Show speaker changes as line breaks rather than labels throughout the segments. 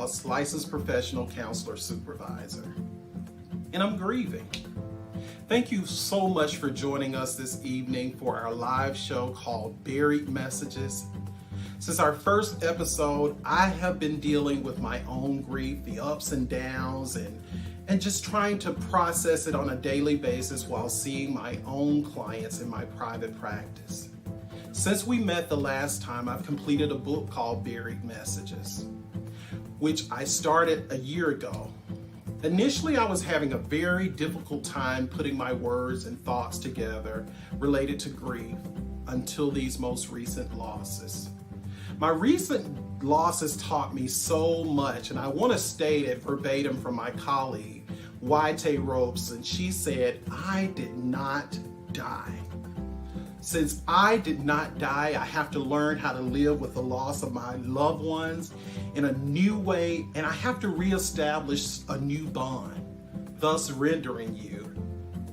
Ross, licensed professional counselor supervisor, and I'm grieving. Thank you so much for joining us this evening for our live show called Buried Messages. Since our first episode, I have been dealing with my own grief, the ups and downs, and just trying to process it on a daily basis while seeing my own clients in my private practice. Since we met the last time, I've completed a book called Buried Messages, which I started a year ago. Initially, I was having a very difficult time putting my words and thoughts together related to grief until these most recent losses. My recent losses taught me so much, and I want to state it verbatim from my colleague, Waite Robeson. She said, "I did not die. Since I did not die, I have to learn how to live with the loss of my loved ones in a new way, and I have to reestablish a new bond, thus rendering you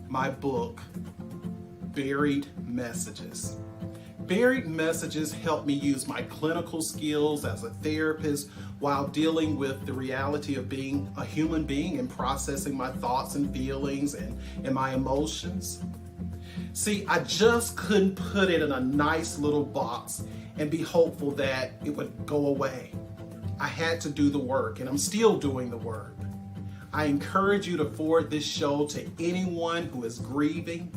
my book, Buried Messages." Buried Messages help me use my clinical skills as a therapist while dealing with the reality of being a human being and processing my thoughts and feelings and my emotions. See, I just couldn't put it in a nice little box and be hopeful that it would go away. I had to do the work, and I'm still doing the work. I encourage you to forward this show to anyone who is grieving.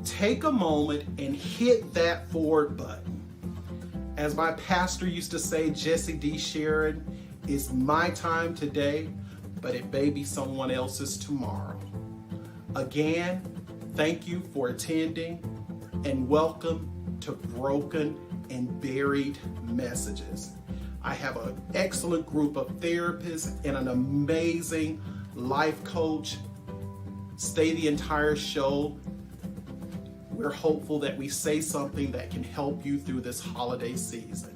Take a moment and hit that forward button. As my pastor used to say, Jesse D. Sharon, it's my time today, but it may be someone else's tomorrow. Again, thank you for attending, and welcome to Broken and Buried Messages. I have an excellent group of therapists and an amazing life coach. Stay the entire show. We're hopeful that we say something that can help you through this holiday season.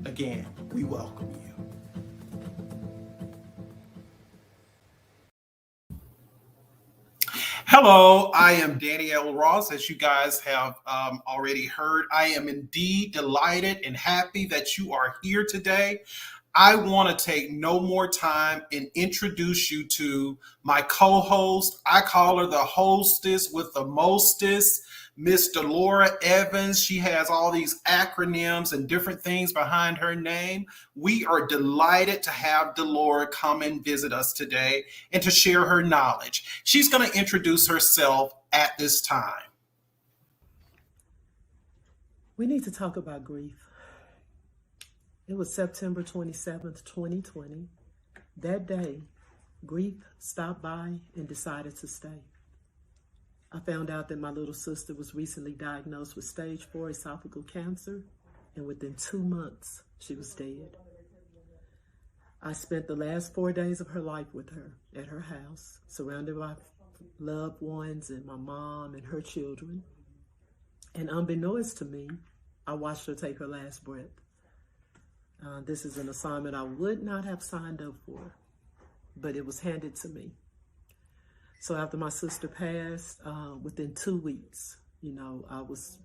Again, we welcome you. Hello, I am Danielle Ross. As you guys have already heard, I am indeed delighted and happy that you are here today. I want to take no more time and introduce you to my co-host. I call her the hostess with the mostest, Miss Delora Evans. She has all these acronyms and different things behind her name. We are delighted to have Delora come and visit us today and to share her knowledge. She's going to introduce herself at this time.
We need to talk about grief. It was September 27th, 2020. That day, grief stopped by and decided to stay. I found out that my little sister was recently diagnosed with stage 4 esophageal cancer, and within 2 months, she was dead. I spent the last 4 days of her life with her at her house, surrounded by loved ones and my mom and her children. And unbeknownst to me, I watched her take her last breath. This is an assignment I would not have signed up for, but it was handed to me. So after my sister passed, within 2 weeks, I was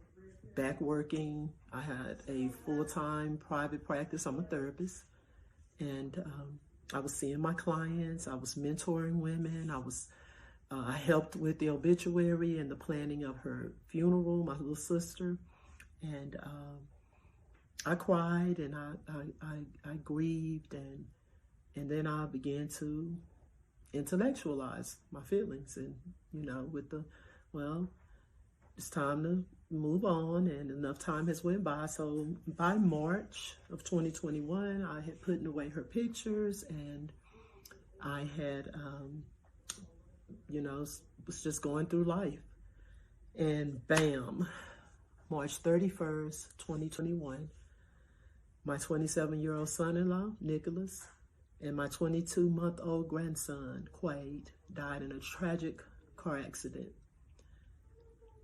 back working. I had a full-time private practice. I'm a therapist. And I was seeing my clients. I was mentoring women. I helped with the obituary and the planning of her funeral, my little sister. And I cried and I grieved, and then I began to intellectualize my feelings, and it's time to move on, and enough time has went by. So by March of 2021, I had put away her pictures, and I had was just going through life, and bam, March 31st, 2021, my 27-year-old son-in-law, Nicholas, and my 22-month-old grandson, Quade, died in a tragic car accident.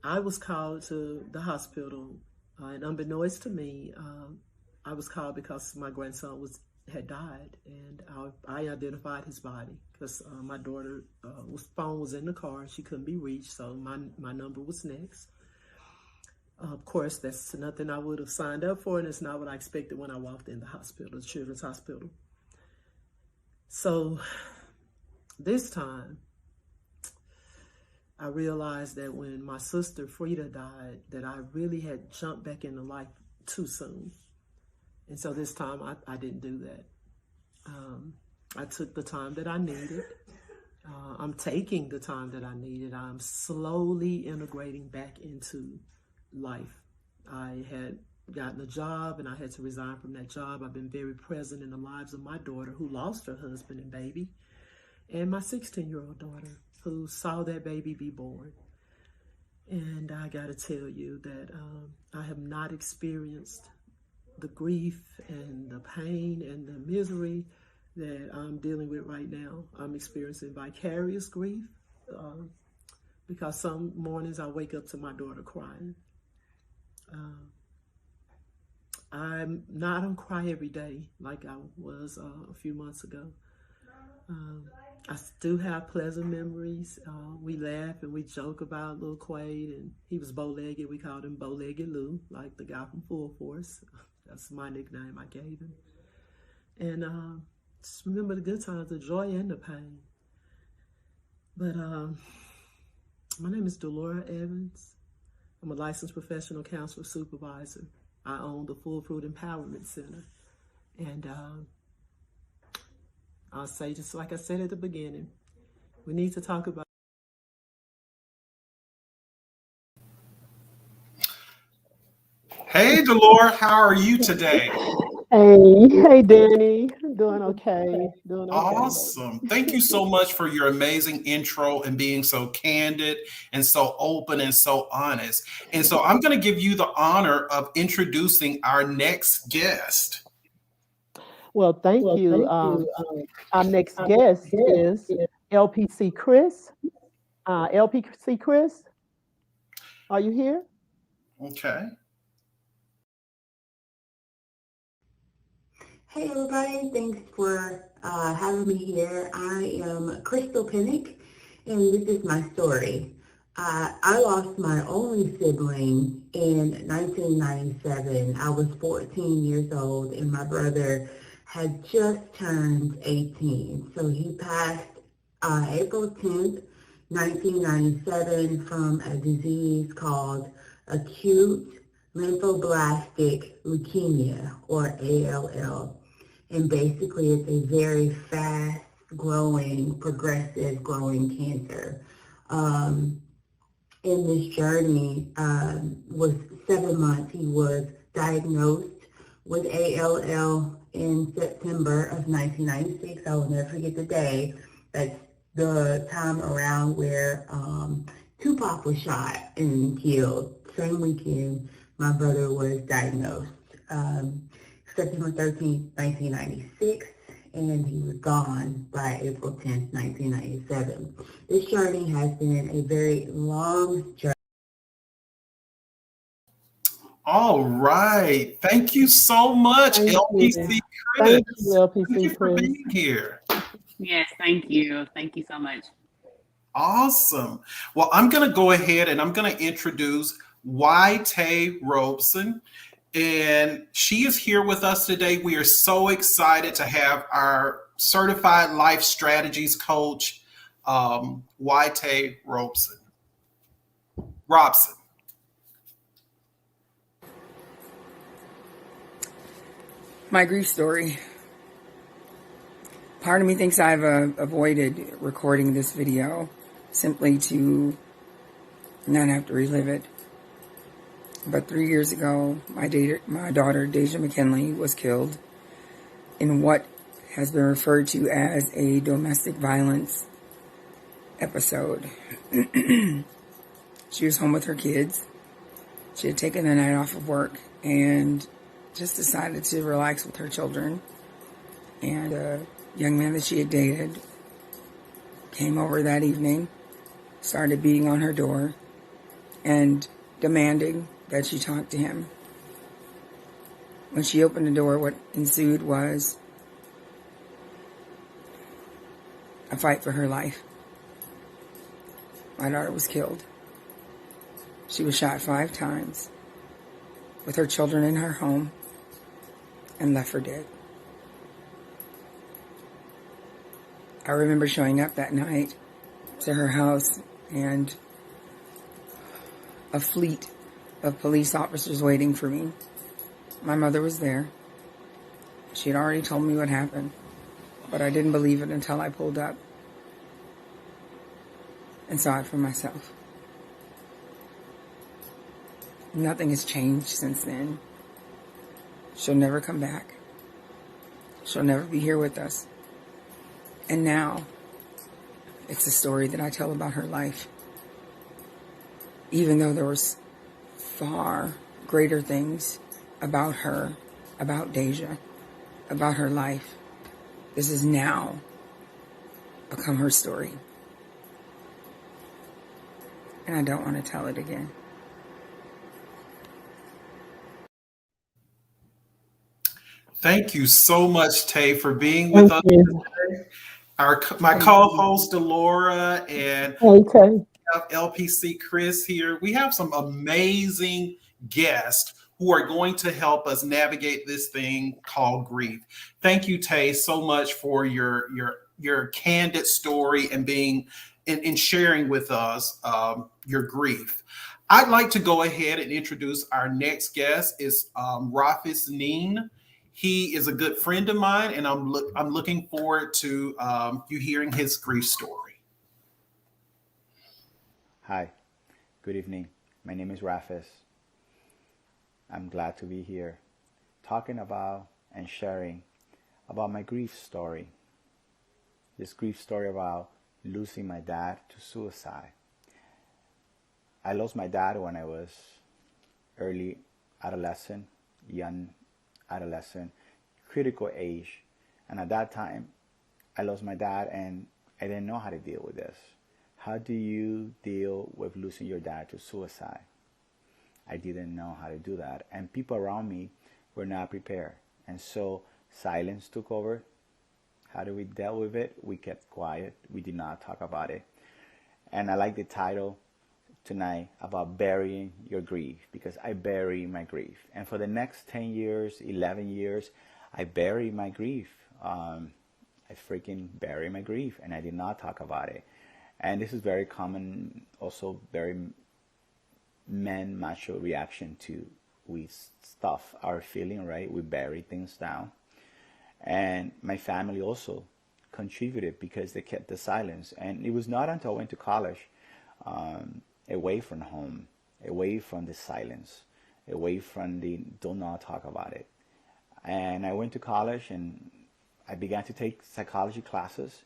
I was called to the hospital, and unbeknownst to me, I was called because my grandson had died, and I identified his body because my daughter's phone was in the car. She couldn't be reached, so my number was next. Of course, that's nothing I would have signed up for, and it's not what I expected when I walked in the hospital, the children's hospital. So this time, I realized that when my sister Frida died, that I really had jumped back into life too soon. And so this time I didn't do that. I took the time that I needed. I'm taking the time that I needed. I'm slowly integrating back into life. I had gotten a job and I had to resign from that job. I've been very present in the lives of my daughter who lost her husband and baby, and my 16-year-old daughter who saw that baby be born. And I got to tell you that I have not experienced the grief and the pain and the misery that I'm dealing with right now. I'm experiencing vicarious grief because some mornings I wake up to my daughter crying. I don't cry every day like I was a few months ago. I do have pleasant memories. We laugh and we joke about Lil Quaid, and he was bow-legged. We called him Bow-Legged Lou, like the guy from Full Force. That's my nickname I gave him. And just remember the good times, the joy and the pain. But my name is Delora Evans. I'm a licensed professional counselor supervisor. I own the Full Fruit Empowerment Center. And I'll say, just like I said at the beginning, we need to talk about.
Hey, Delora, how are you today?
Hey, Danny. Doing okay. Doing okay.
Awesome. Thank you so much for your amazing intro and being so candid and so open and so honest. And so I'm going to give you the honor of introducing our next guest.
Well, thank you. Our next guest is LPC Chris. LPC Chris, are you here?
Okay.
Hey everybody, thanks for having me here. I am Crystal Pinnick, and this is my story. I lost my only sibling in 1997. I was 14 years old, and my brother had just turned 18. So he passed April 10th, 1997 from a disease called acute lymphoblastic leukemia, or ALL. And basically it's a very fast growing, progressive growing cancer. In this journey was 7 months. He was diagnosed with ALL in September of 1996. I will never forget the day. That's the time around where Tupac was shot and killed. Same weekend my brother was diagnosed. September 13th, 1996, and he was gone by April 10th, 1997. This journey has been a very long journey.
All right. Thank you so much,
Thank
LPC
you.
Chris.
Thank you, LPC
Thank you for
Chris.
being here.
Yes, thank you. Thank you so much.
Awesome. Well, I'm going to go ahead and I'm going to introduce Tay Robeson. And she is here with us today. We are so excited to have our certified life strategies coach, Tay Robeson.
My grief story. Part of me thinks I've avoided recording this video simply to not have to relive it. But 3 years ago, my daughter, Deja McKinley, was killed in what has been referred to as a domestic violence episode. She was home with her kids. She had taken the night off of work and just decided to relax with her children. And a young man that she had dated came over that evening, started beating on her door, and demanding that she talk to him. When she opened the door, what ensued was a fight for her life. My daughter was killed. She was shot 5 times with her children in her home and left for dead. I remember showing up that night to her house and a fleet of police officers waiting for me. My mother was there. She had already told me what happened, but I didn't believe it until I pulled up and saw it for myself. Nothing has changed since then. She'll never come back. She'll never be here with us. And now, it's a story that I tell about her life. Even though there was far greater things about her, about Deja, about her life, this has now become her story. And I don't want to tell it again.
Thank you so much, Tay, for being with
Thank
us.
you.
My co-host Delora and
Hey, Tay.
LPC Chris here. We have some amazing guests who are going to help us navigate this thing called grief. Thank you, Tay, so much for your candid story and being in sharing with us your grief. I'd like to go ahead and introduce our next guest. Is Rafis Neen. He is a good friend of mine, and I'm looking forward to you hearing his grief story.
Hi, good evening. My name is Rafis. I'm glad to be here talking about and sharing about my grief story. This grief story about losing my dad to suicide. I lost my dad when I was early adolescent, young adolescent, critical age. And at that time, I lost my dad and I didn't know how to deal with this. How do you deal with losing your dad to suicide? I didn't know how to do that. And people around me were not prepared. And so silence took over. How do we deal with it? We kept quiet. We did not talk about it. And I like the title tonight about burying your grief, because I bury my grief. And for the next 10 years, 11 years, I bury my grief. I freaking bury my grief, and I did not talk about it. And this is very common, also very men macho reaction to we stuff our feeling, right? We bury things down. And my family also contributed because they kept the silence. And it was not until I went to college, away from home, away from the silence, away from the do not talk about it. And I went to college and I began to take psychology classes.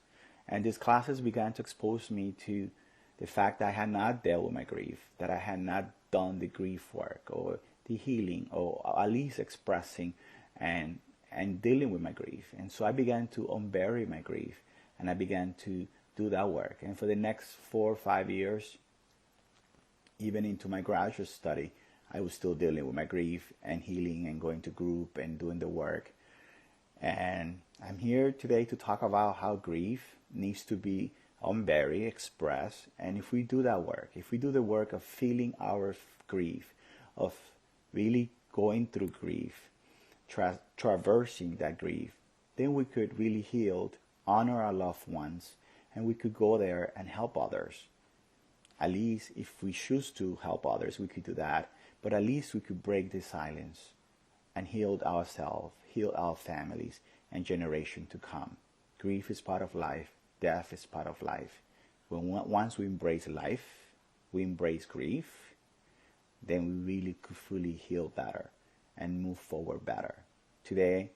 And these classes began to expose me to the fact that I had not dealt with my grief, that I had not done the grief work or the healing, or at least expressing and dealing with my grief. And so I began to unbury my grief, and I began to do that work. And for the next 4 or 5 years, even into my graduate study, I was still dealing with my grief and healing and going to group and doing the work. And I'm here today to talk about how grief needs to be unburied, expressed. And if we do that work, if we do the work of feeling our grief, of really going through grief, traversing that grief, then we could really heal, honor our loved ones, and we could go there and help others. At least if we choose to help others, we could do that. But at least we could break the silence and heal ourselves, heal our families, and generation to come. Grief is part of life. Death is part of life. Once we embrace life, we embrace grief, then we really could fully heal better and move forward better. Today,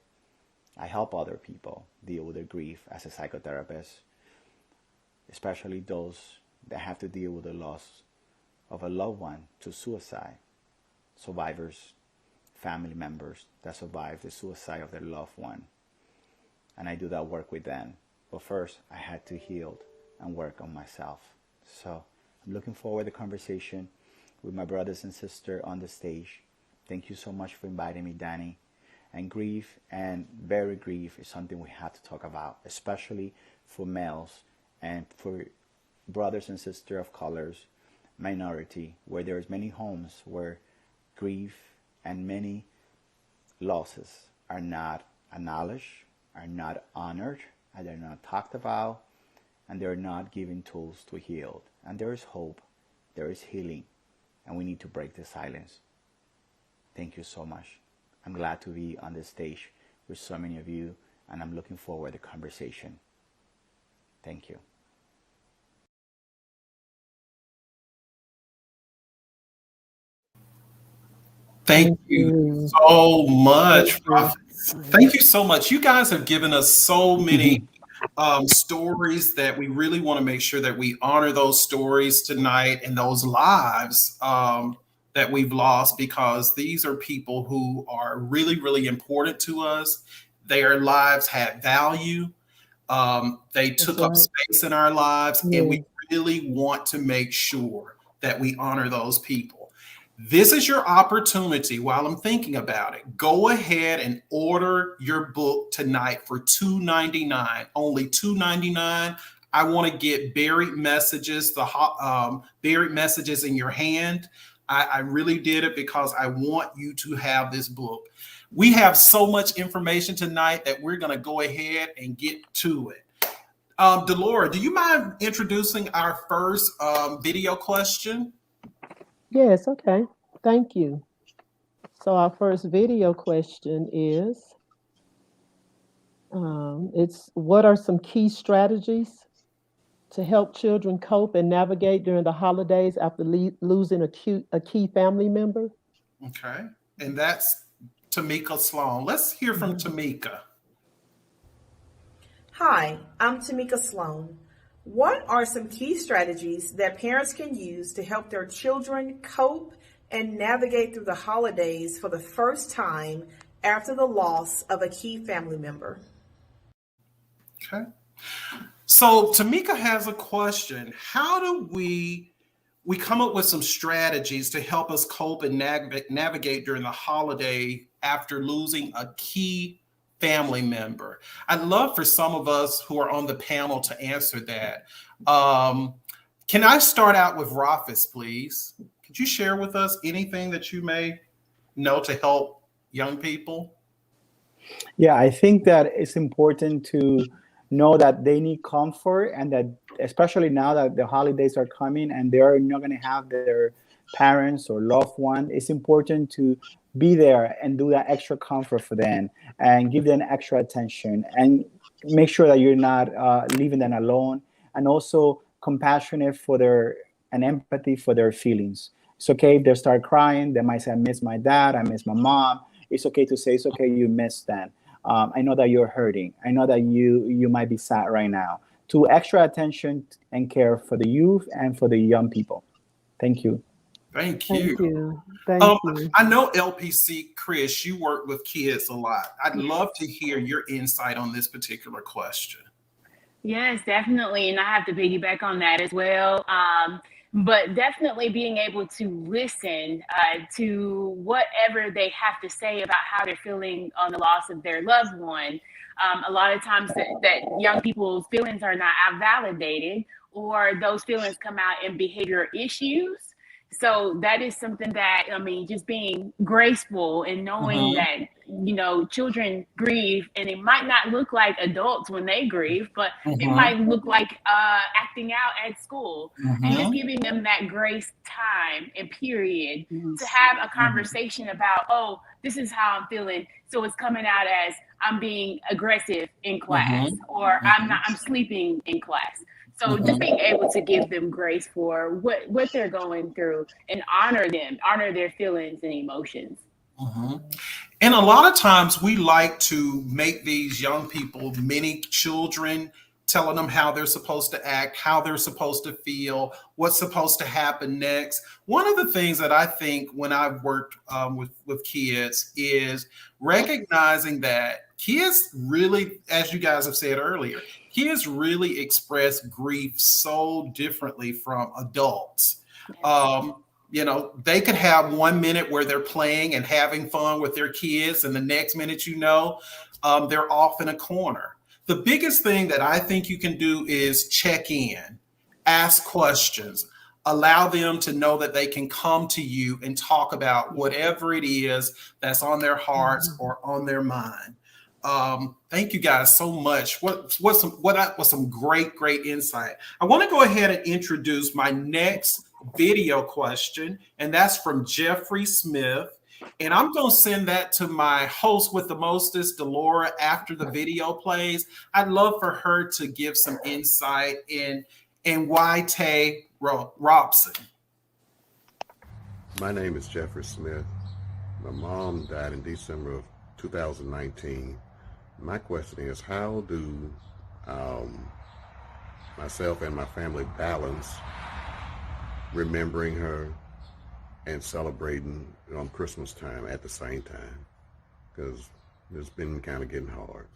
I help other people deal with their grief as a psychotherapist, especially those that have to deal with the loss of a loved one to suicide, survivors, family members that survived the suicide of their loved one. And I do that work with them. But first, I had to heal and work on myself. So I'm looking forward to the conversation with my brothers and sisters on the stage. Thank you so much for inviting me, Danny. And grief and bury grief is something we have to talk about, especially for males and for brothers and sisters of colors, minority, where there's many homes where grief and many losses are not acknowledged, are not honored, and they're not talked about, and they're not given tools to heal. And there is hope, there is healing, and we need to break the silence. Thank you so much. I'm glad to be on the stage with so many of you, and I'm looking forward to the conversation. Thank you.
Thank you so much, Prophet. Thank you so much. You guys have given us so many stories that we really want to make sure that we honor those stories tonight and those lives that we've lost, because these are people who are really, really important to us. Their lives had value. They
That's
took up
right.
space in our lives, and
Yeah.
we really want to make sure that we honor those people. This is your opportunity. While I'm thinking about it, go ahead and order your book tonight for $2.99. Only $2.99. I want to get buried messages, buried messages in your hand. I really did it because I want you to have this book. We have so much information tonight that we're going to go ahead and get to it. Delora, do you mind introducing our first video question?
Yes, okay. Thank you. So our first video question is, it's what are some key strategies to help children cope and navigate during the holidays after losing a key family member?
Okay. And that's Tamika Sloan. Let's hear from Tamika.
Hi, I'm Tamika Sloan. What are some key strategies that parents can use to help their children cope and navigate through the holidays for the first time after the loss of a key family member?
Okay. So Tamika has a question. How do we come up with some strategies to help us cope and navigate during the holiday after losing a key family member? I'd love for some of us who are on the panel to answer that. Can I start out with Rafis, please? Could you share with us anything that you may know to help young people?
Yeah, I think that it's important to know that they need comfort, and that especially now that the holidays are coming and they are not going to have their parents or loved one, it's important to be there and do that extra comfort for them and give them extra attention and make sure that you're not leaving them alone, and also compassionate for their and empathy for their feelings. It's okay if they start crying. They might say, I miss my dad, I miss my mom. It's okay to say, it's okay, you miss them. I know that you're hurting. I know that you might be sad right now. To extra attention and care for the youth and for the young people. Thank you.
Thank
Thank
you.
you. Thank you.
I know LPC, Chris, you work with kids a lot. I'd love to hear your insight on this particular question.
Yes, definitely. And I have to piggyback on that as well. But definitely being able to listen to whatever they have to say about how they're feeling on the loss of their loved one. A lot of times that young people's feelings are not validated, or those feelings come out in behavior issues. So that is something that, I mean, just being graceful and knowing
Mhm.
that, children grieve, and it might not look like adults when they grieve, but it
Mhm.
might look like acting out at school, and just
Mhm.
giving them that grace time and period to
Yes.
have a
Mhm.
conversation about, oh, this is how I'm feeling. So it's coming out as I'm being aggressive in class,
Mhm.
or
Mhm.
I'm sleeping in class. So just
Mhm.
being able to give them grace for what they're going through, and honor them, honor their feelings and emotions.
Mhm. And a lot of times we like to make these young people mini children, telling them how they're supposed to act, how they're supposed to feel, what's supposed to happen next. One of the things that I think when I've worked with kids is recognizing that kids really, as you guys have said earlier, kids really express grief so differently from adults. Um, they could have 1 minute where they're playing and having fun with their kids, and the next minute, they're off in a corner. The biggest thing that I think you can do is check in, ask questions, allow them to know that they can come to you and talk about whatever it is that's on their hearts
Mhm.
or on their mind. Thank you guys so much. What was some great insight. I want to go ahead and introduce my next video question, and that's from Jeffrey Smith. And I'm going to send that to my host with the mostest, Delora, after the video plays. I'd love for her to give some insight in why Tay Robson.
My name is Jeffrey Smith. My mom died in December of 2019. My question is, how do myself and my family balance remembering her and celebrating on Christmas time at the same time? Because it's been kind of getting hard.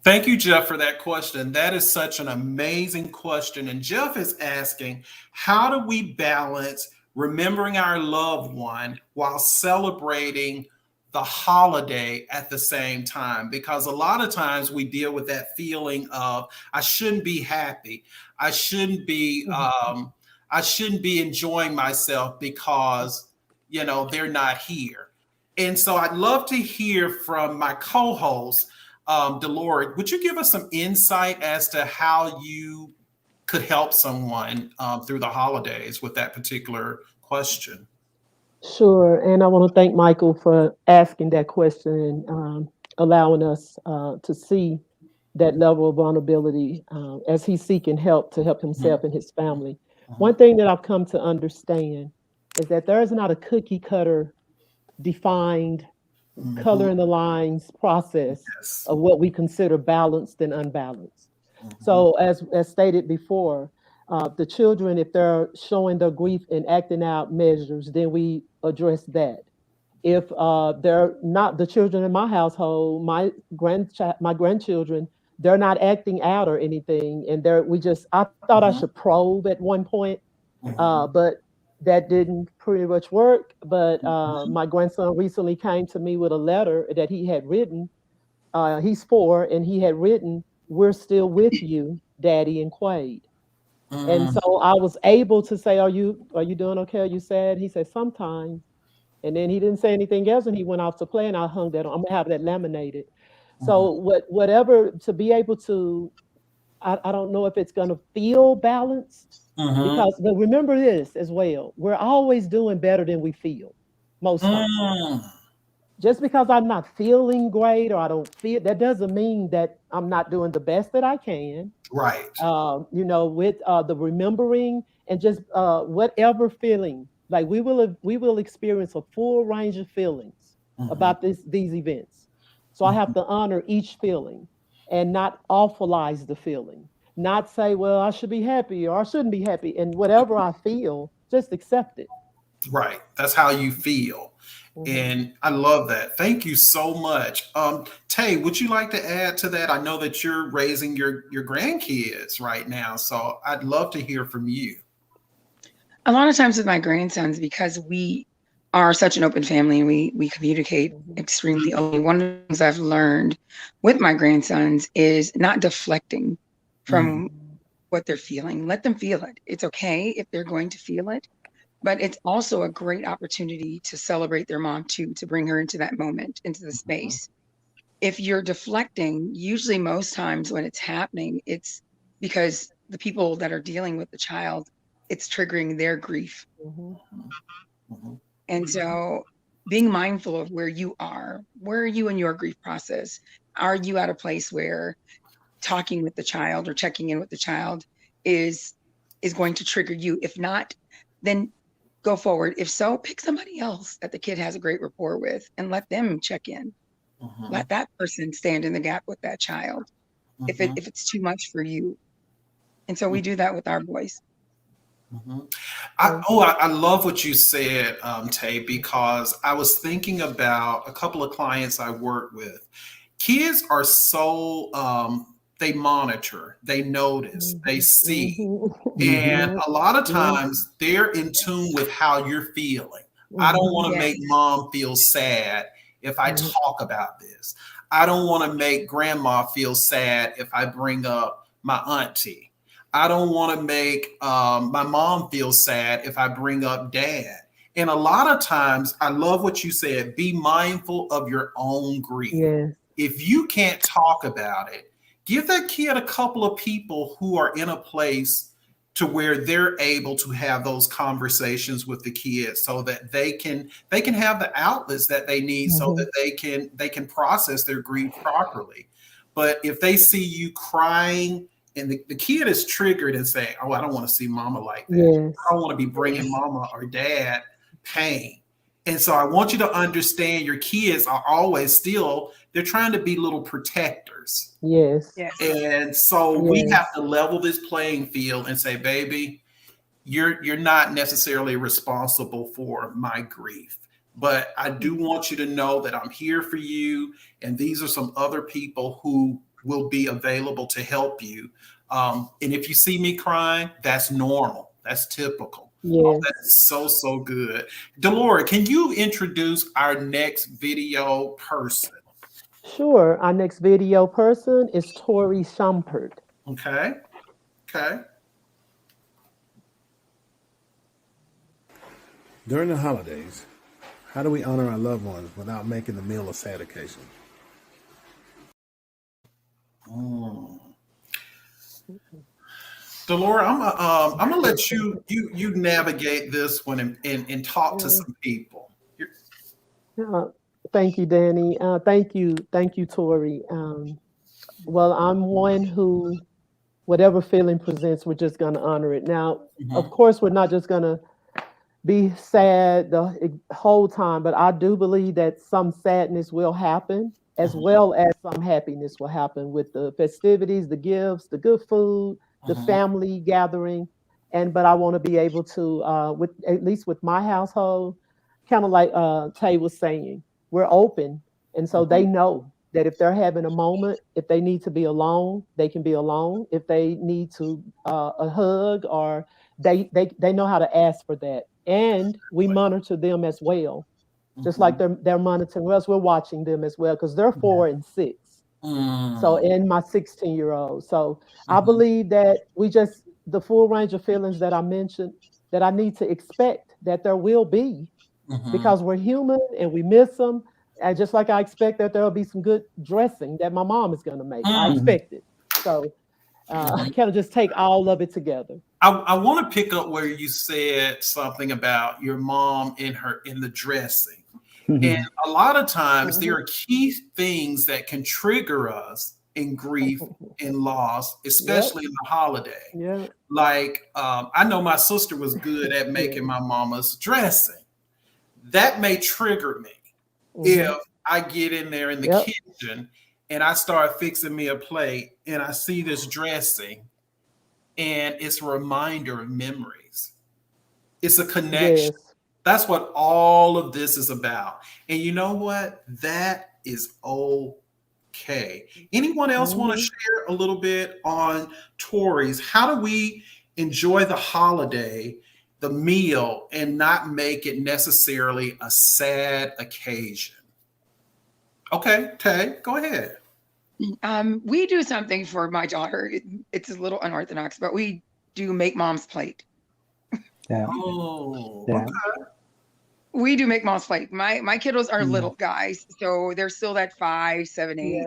Thank you, Jeff, for that question. That is such an amazing question. And Jeff is asking, how do we balance remembering our loved one while celebrating the holiday at the same time? Because a lot of times we deal with that feeling of, I shouldn't be happy. I shouldn't be enjoying myself because, they're not here. And so I'd love to hear from my co-host, Delora. Would you give us some insight as to how you could help someone through the holidays with that particular question?
Sure. And I want to thank Michael for asking that question and allowing us to see that level of vulnerability as he's seeking help to help himself and his family. One thing that I've come to understand is that there is not a cookie cutter defined color in the lines process of what we consider balanced and unbalanced. So as stated before, the children, if they're showing their grief and acting out measures, then we address that. If they're not, the children in my household, my grandchildren, they're not acting out or anything, and I thought I should probe at one point, but that didn't pretty much work. But my grandson recently came to me with a letter that he had written. He's 4, and he had written, "We're still with you, Daddy," and Quade. And so I was able to say, are you doing okay? Are you sad? He said, sometimes. And then he didn't say anything else, and he went off to play, and I hung that on. I'm gonna have that laminated. So whatever, to be able to, I don't know if it's gonna feel balanced, but remember this as well. We're always doing better than we feel most times. Just because I'm not feeling great or I don't feel, that doesn't mean that I'm not doing the best that I can.
Right.
With the remembering and just whatever feeling, like we will experience a full range of feelings about these events. So I have to honor each feeling and not awfulize the feeling, not say, well, I should be happy or I shouldn't be happy. And whatever I feel, just accept it.
Right. That's how you feel. And I love that. Thank you so much. Tay, would you like to add to that? I know that you're raising your grandkids right now, so I'd love to hear from you.
A lot of times with my grandsons, because we are such an open family and we communicate extremely openly, one of the things I've learned with my grandsons is not deflecting from what they're feeling. Let them feel it. It's okay if they're going to feel it. But it's also a great opportunity to celebrate their mom too, to bring her into that moment, into the space. If you're deflecting, usually most times when it's happening, it's because the people that are dealing with the child, it's triggering their grief. And so being mindful of where you are in your grief process? Are you at a place where talking with the child or checking in with the child is going to trigger you? If not, then go forward. If so, pick somebody else that the kid has a great rapport with and let them check in. Let that person stand in the gap with that child if it's too much for you. And so we do that with our boys.
I love what you said, Tay, because I was thinking about a couple of clients I work with. Kids are so they monitor, they notice, they see. And a lot of times they're in tune with how you're feeling. I don't want to make mom feel sad if I talk about this. I don't want to make grandma feel sad if I bring up my auntie. I don't want to make my mom feel sad if I bring up dad. And a lot of times, I love what you said, be mindful of your own grief.
Yes.
If you can't talk about it, give that kid a couple of people who are in a place to where they're able to have those conversations with the kids so that they can have the outlets that they need so that they can process their grief properly. But if they see you crying and the kid is triggered and saying, oh, I don't want to see mama like that.
Yes.
I don't want to be bringing mama or dad pain. And so I want you to understand your kids are always still, they're trying to be little protectors.
Yes.
And so we have to level this playing field and say, baby, you're not necessarily responsible for my grief. But I do want you to know that I'm here for you. And these are some other people who will be available to help you. And if you see me crying, that's normal. That's typical.
Yes.
Oh, that's so good. Delora, can you introduce our next video person?
Sure. Our next video person is Tori Shumpert.
Okay.
During the holidays, how do we honor our loved ones without making the meal a sad occasion?
Delora, I'm gonna let you navigate this one and talk to some people.
Thank you, Danny. Thank you, Tori. Well, I'm one who, whatever feeling presents, we're just gonna honor it. Now, of course, we're not just gonna be sad the whole time, but I do believe that some sadness will happen, as well as some happiness will happen with the festivities, the gifts, the good food, the family gathering. But I want to be able to, with at least with my household, kind of like Tay was saying, we're open. And so they know that if they're having a moment, if they need to be alone, they can be alone. If they need to a hug, or they know how to ask for that. And we monitor them as well. Just like they're monitoring us, we're watching them as well, because they're 4 and 6. So, and my 16-year-old. So I believe that the full range of feelings that I mentioned, that I need to expect that there will be, because we're human and we miss them. And just like I expect that there will be some good dressing that my mom is going to make. I expect it. So I kind of just take all of it together.
I want to pick up where you said something about your mom in the dressing. And a lot of times there are key things that can trigger us in grief and loss, especially in the holiday. Like I know my sister was good at making my mama's dressing. That may trigger me if I get in there in the kitchen and I start fixing me a plate and I see this dressing and it's a reminder of memories. It's a connection. That's what all of this is about. And you know what? That is okay. Anyone else want to share a little bit on Tori's? How do we enjoy the holiday, the meal, and not make it necessarily a sad occasion? Okay, Tay, go ahead.
We do something for my daughter. It's a little unorthodox, but we do make mom's plate.
Okay.
We do make mom's plate. My kiddos are little guys, so they're still at 5, 7, 8.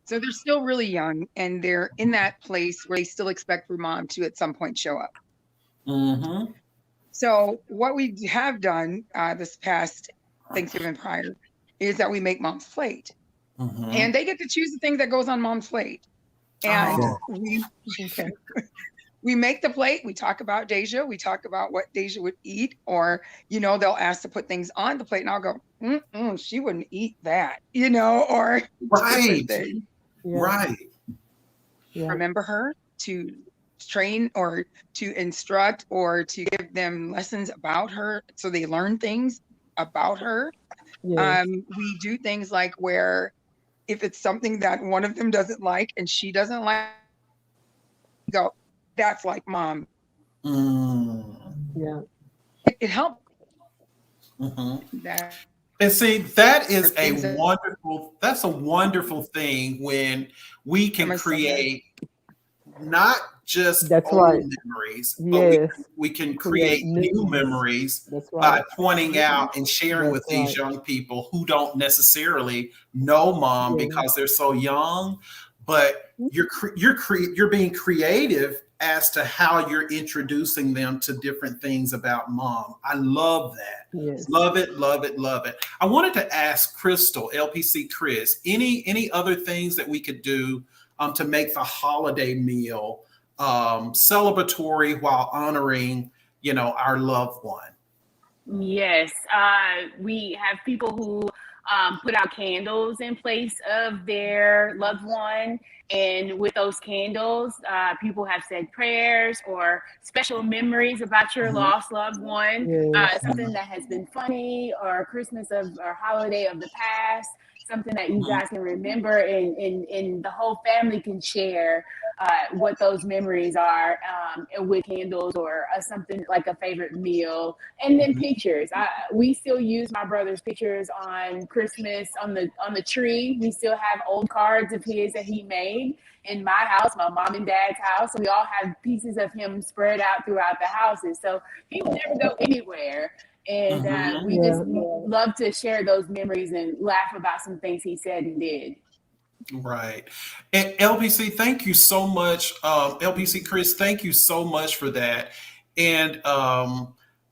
So they're still really young, and they're in that place where they still expect for mom to at some point show up. So what we have done this past Thanksgiving prior is that we make mom's plate. And they get to choose the thing that goes on mom's plate. And we make the plate. We talk about Deja. We talk about what Deja would eat, or, they'll ask to put things on the plate and I'll go, she wouldn't eat that, or
Right.
Remember her to train or to instruct or to give them lessons about her so they learn things about her. We do things like where if it's something that one of them doesn't like and she doesn't like, go, that's like mom. It helps.
And see, that is a wonderful thing when we can create not just
That's
old
right.
memories, but
Yes.
we can
Create
create new
new ones.
memories
That's
by
right.
pointing out and sharing
That's
with these
right.
young people who don't necessarily know mom
Yeah.
because they're so young. But you're being creative as to how you're introducing them to different things about mom. I love that.
Yes.
Love it, love it, love it. I wanted to ask Crystal, LPC Chris, any other things that we could do to make the holiday meal celebratory while honoring, our loved one?
Yes, we have people who put out candles in place of their loved one. And with those candles, people have said prayers or special memories about your
Mhm.
lost loved one,
Yes.
something that has been funny or Christmas of or holiday of the past, something that you
Mhm.
guys can remember and the whole family can share what those memories are with candles or something like a favorite meal, and then pictures. We still use my brother's pictures on Christmas on the tree. We still have old cards of his that he made in my house, my mom and dad's house. So we all have pieces of him spread out throughout the houses. So he would never go anywhere. And
Mhm.
we just
Yeah.
love to share those memories and laugh about some things he said and did.
Right. And LPC, thank you so much. LPC Chris, thank you so much for that. And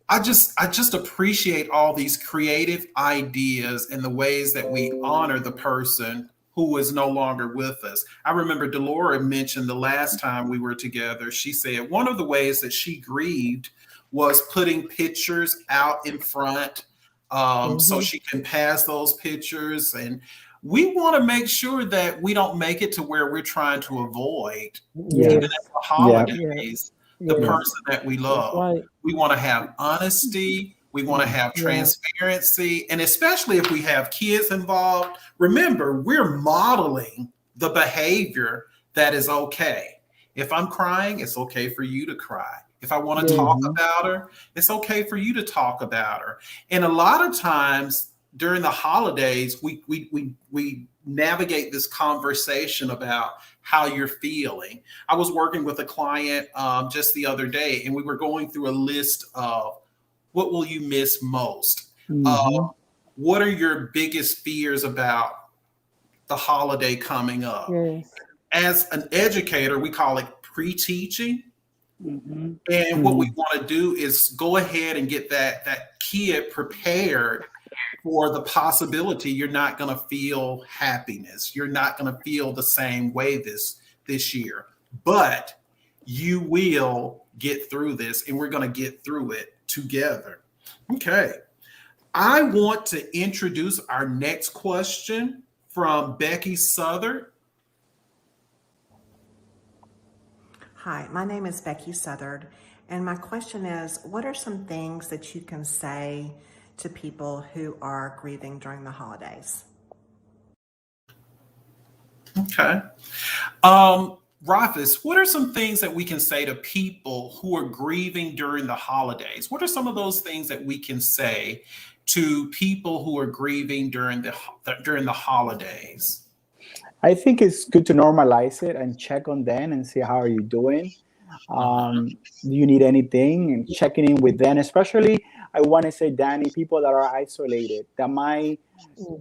I just appreciate all these creative ideas and the ways that we honor the person who is no longer with us. I remember Delora mentioned the last time we were together, she said one of the ways that she grieved was putting pictures out in front, so
Mm-hmm.
she can pass those pictures. And we want to make sure that we don't make it to where we're trying to avoid, even
Yes.
at the
Yeah.
Yeah.
holidays, the
Yes.
person that we
That's
love.
right.
We want to have honesty. We want to have
Yeah.
transparency. And especially if we have kids involved, remember, we're modeling the behavior that is okay. If I'm crying, it's okay for you to cry. If I want to
Yes.
talk about her, it's okay for you to talk about her. And a lot of times during the holidays, we navigate this conversation about how you're feeling. I was working with a client just the other day, and we were going through a list of what will you miss most?
Hmm.
Uh, what are your biggest fears about the holiday coming up?
Yes.
As an educator, we call it pre-teaching.
Hmm.
And what we
Hmm.
want to do is go ahead and get that kid prepared for the possibility you're not going to feel happiness. You're not going to feel the same way this year, but you will get through this, and we're going to get through it together. Okay. I want to introduce our next question from Becky Southern.
Hi, my name is Becky Southard, and my question is, what are some things that you can say to people who are grieving during the holidays?
Okay. Rafis, what are some things that we can say to people who are grieving during the holidays? What are some of those things that we can say to people who are grieving during the holidays?
I think it's good to normalize it and check on them and see how are you doing.
Uh-huh.
Do you need anything? And checking in with them, especially I want to say, Danny, people that are isolated, that might,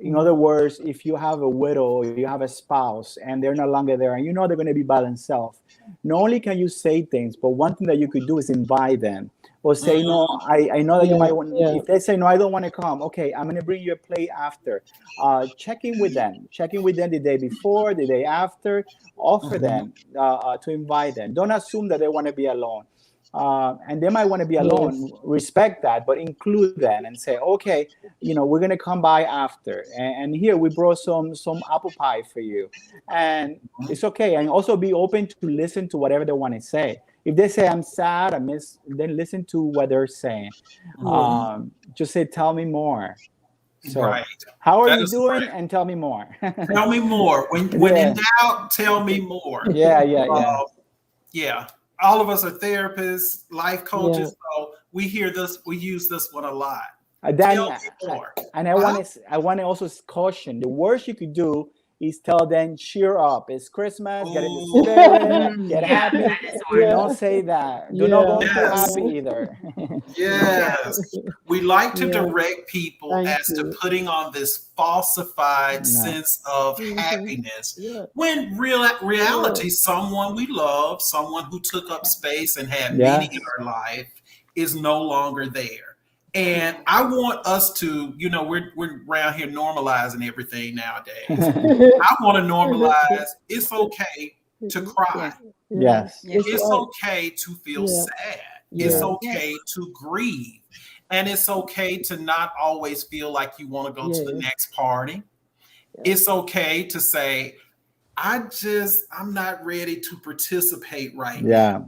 in other words, if you have a widow or you have a spouse and they're no longer there and you know they're going to be by themselves, not only can you say things, but one thing that you could do is invite them or say, no, I know that you might want,
Yeah.
if they say, no, I don't want to come. Okay, I'm going to bring you a plate after. Check in with them the day before, the day after, offer them to invite them. Don't assume that they want to be alone. And they might want to be alone, respect that, but include them and say, okay, we're going to come by after. And here we brought some apple pie for you. And it's okay. And also be open to listen to whatever they want to say. If they say, I'm sad, I miss, then listen to what they're saying. Just say, tell me more. So,
Right.
how are
That
you
is
doing?
correct.
And tell me more.
Tell me more. When in doubt, tell me more.
Yeah.
Yeah. All of us are therapists, life coaches, so we hear this, we use this one a lot.
Danny,
Tell me more.
and I want to also caution, the worst you could do is tell them, cheer up. It's Christmas. Get in the
Ooh,
spirit. Get
Yeah,
happy.
that is
Do
Yeah.
not say that. Do not go too
yes,
happy either.
yes. We like to
Yeah.
direct people
Thank
as to
you.
putting on this falsified
No.
sense of
Mm-hmm.
happiness
Yeah.
when
Yeah.
reality, someone we love, someone who took up space and had meaning in
Yes.
our life is no longer there. And I want us to, we're around here normalizing everything nowadays. I want to normalize it's okay to cry.
Yeah. Yeah.
Yes.
Yes.
It's
It's
right.
okay to feel
Yeah.
sad. It's
Yeah.
Yes.
okay to grieve. And it's okay to not always feel like you want to go to the
Yes.
next party. It's okay to say, I'm not ready to participate right now.
Yeah.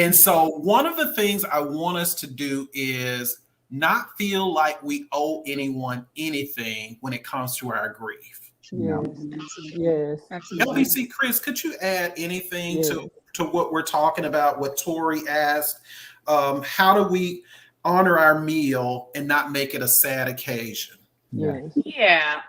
And so one of the things I want us to do is not feel like we owe anyone anything when it comes to our grief.
No.
Yes. Yes.
Absolutely.
LBC Chris, could you add anything
Yes.
to what we're talking about, what Tori asked? How do we honor our meal and not make it a sad occasion?
Yes.
Yeah.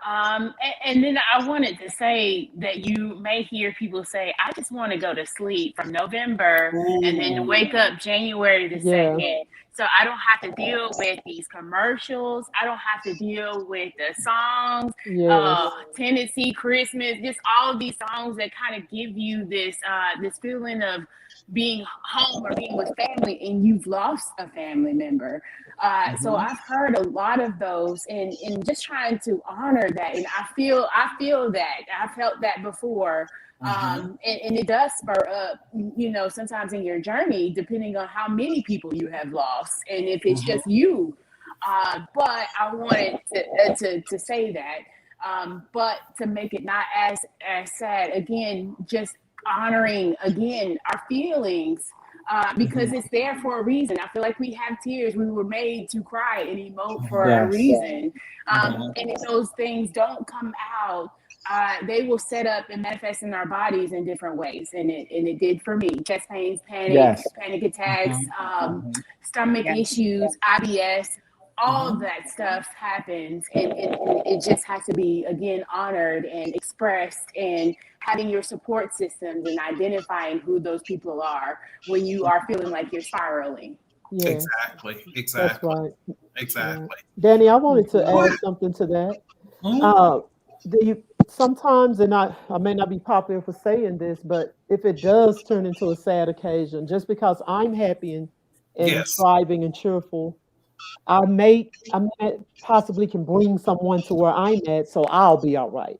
And then I wanted to say that you may hear people say, I just want to go to sleep from November and then
Ooh,
wake up January the
Yeah.
2nd. So I don't have to deal with these commercials. I don't have to deal with the songs,
Yes.
Tennessee Christmas, just all of these songs that kind of give you this this feeling of being home or being with family, and you've lost a family member. So I've heard a lot of those, and just trying to honor that. And I feel that I've felt that before. And it does spur up, sometimes in your journey, depending on how many people you have lost, and if it's just you. But I wanted to say that, but to make it not as sad. Again, just honoring again our feelings. Because it's there for a reason. I feel like we have tears. We were made to cry and emote for a
Yes.
reason. And if those things don't come out, they will set up and manifest in our bodies in different ways. And it did for me. Chest pains,
Yes.
panic attacks, stomach issues, IBS. All of that stuff happens, and it just has to be again honored and expressed, and having your support systems and identifying who those people are when you are feeling like you're spiraling.
Yes.
exactly,
That's
exactly,
right.
exactly.
Danny, I wanted to
Go
add
ahead.
something to that.
Mhm.
Sometimes, and I may not be popular for saying this, but if it does turn into a sad occasion, just because I'm happy and
Yes.
thriving and cheerful, I may possibly can bring someone to where I'm at, so I'll be all right.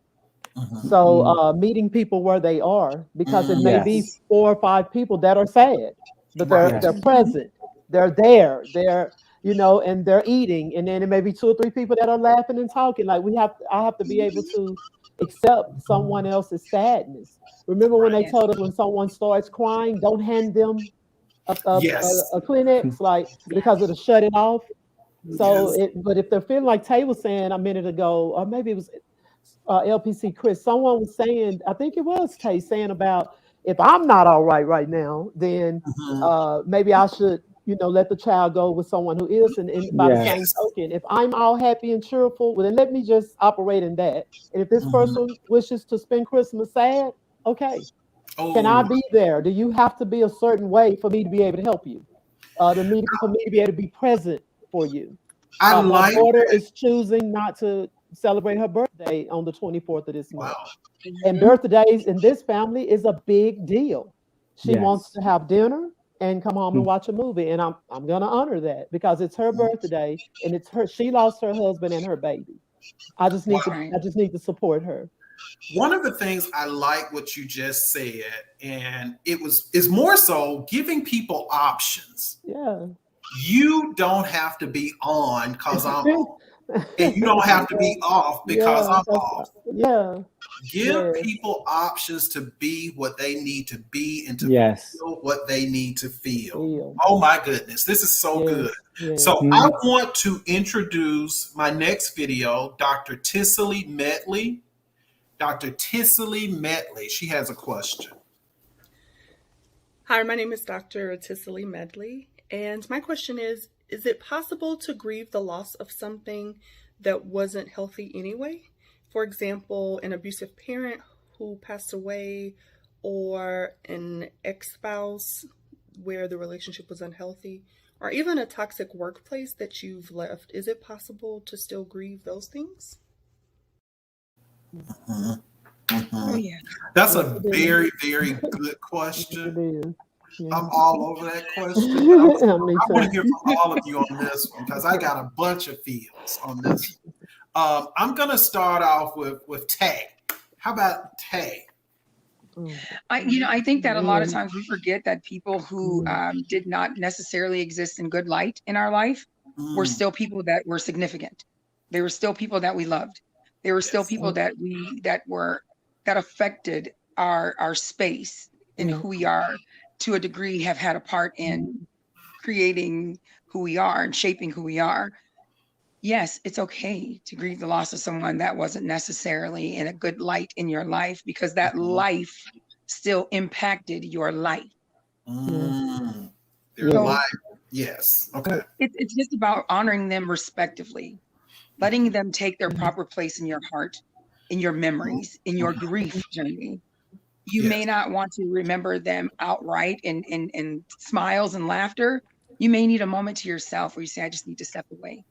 Mhm.
So meeting people where they are, because it may be
Yes.
4 or 5 people that are sad, but they're
Right.
Yes.
present, they're there, and they're eating, and then it may be 2 or 3 people that are laughing and talking. Like I have to be able to accept someone else's sadness. Remember when they
Yes.
told us when someone starts crying, don't hand them
Yes.
a Kleenex, like because it'll shut it off.
Yes.
But if they're feeling like Tay was saying a minute ago, or maybe it was LPC Chris, someone was saying, I think it was Tay saying about if I'm not all right now, then
Mhm.
maybe I should, let the child go with someone who is. And by the
Yes.
same
Yes.
token, if I'm all happy and cheerful, well, then let me just operate in that. And if this
Mhm.
person wishes to spend Christmas sad, okay, can I
Oh,
be there? Do you have to be a certain way for me to be able to help you? For me to be able to be present for you.
I
My
like
daughter
that.
is choosing not to celebrate her birthday on the 24th of this month.
Wow.
And birthdays in this family is a big deal. She wants
Yes.
to have dinner and come home and watch a movie. And I'm gonna honor that because it's her birthday and it's her, she lost her husband and her baby.
Wow.
Right.
I just need to support her.
One of the things I like what you just said, and is more so giving people options.
Yeah.
You don't have to be on because I'm on, and you don't have to be off because
Yeah,
I'm
that's
off.
yeah,
Give
yes,
people options to be what they need to be and to
Yes.
feel what they need to feel.
feel.
Oh my goodness, this is so
Yes,
good.
yes.
So I want to introduce my next video, Dr. Tissely Medley. Dr. Tissely Medley, she has a question.
Hi, my name is Dr. Tissely Medley, and my question is it possible to grieve the loss of something that wasn't healthy anyway? For example, an abusive parent who passed away, or an ex-spouse where the relationship was unhealthy, or even a toxic workplace that you've left. Is it possible to still grieve those things?
Mhm.
Oh,
Mhm.
yeah.
That's
Yes,
a
it is.
very, very good
Yes,
question.
it is.
I'm
Yeah.
all over that question, but
Me
I want to
too.
hear from all of you on this one because I got a bunch of feels on this. I'm gonna start off with Tay. How about Tay?
Oh,
I think that a lot of
man.
times we forget that people who
Yeah.
did not necessarily exist in good light in our life were
Mm,
still people that were significant. They were still people that we loved. They were still
yes.
people that affected our space and
Yeah.
who we are, to a degree, have had a part in creating who we are and shaping who we are. Yes, it's okay to grieve the loss of someone that wasn't necessarily in a good light in your life, because that
Mhm.
life still impacted your life.
Yeah.
Mm, their
Yeah.
So
life. Yes. Okay.
it's just about honoring them respectively, letting them take their proper place in your heart, in your memories, in your
Mhm.
grief journey. You may
Yes.
not want to remember them outright in smiles and laughter. You may need a moment to yourself where you say, I just need to step away